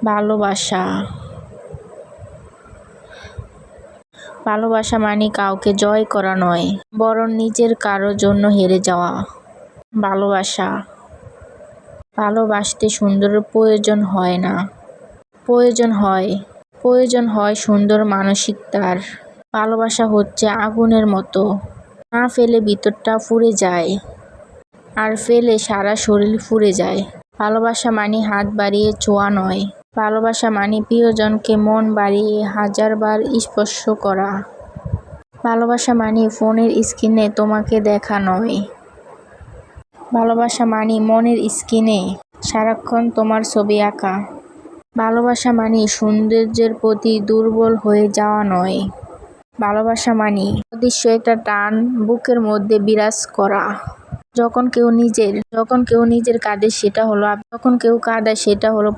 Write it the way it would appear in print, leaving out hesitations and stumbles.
ভালোবাসা। ভালোবাসা মানে কাউকে জয় করা নয়, বরং নিজের কারো জন্য হেরে যাওয়া। ভালোবাসা। ভালোবাসতে সুন্দরের প্রয়োজন হয় না, প্রয়োজন হয় সুন্দর মানসিকতার। ভালোবাসা হচ্ছে আগুনের মতো, না ফেলে ভিতরটা পুড়ে যায়, আর ফেলে সারা শরীর পুড়ে যায়। ভালোবাসা মানে হাত বাড়িয়ে ছোঁয়া নয়, ভালোবাসা মানে প্রিয়জনকে মন বাড়িয়ে হাজারবার স্পর্শ করা। ভালোবাসা মানে ফোনের স্ক্রিনে তোমাকে দেখা নয়, ভালোবাসা মানে মনের স্ক্রিনে সারাক্ষণ তোমার ছবি আঁকা। ভালোবাসা মানে সৌন্দর্যের প্রতি দুর্বল হয়ে যাওয়া নয়, ভালোবাসা মানে অদৃশ্য একটা টান বুকের মধ্যে বিরাজ করা। যখন কেউ নিজের কাঁদে সেটা হলো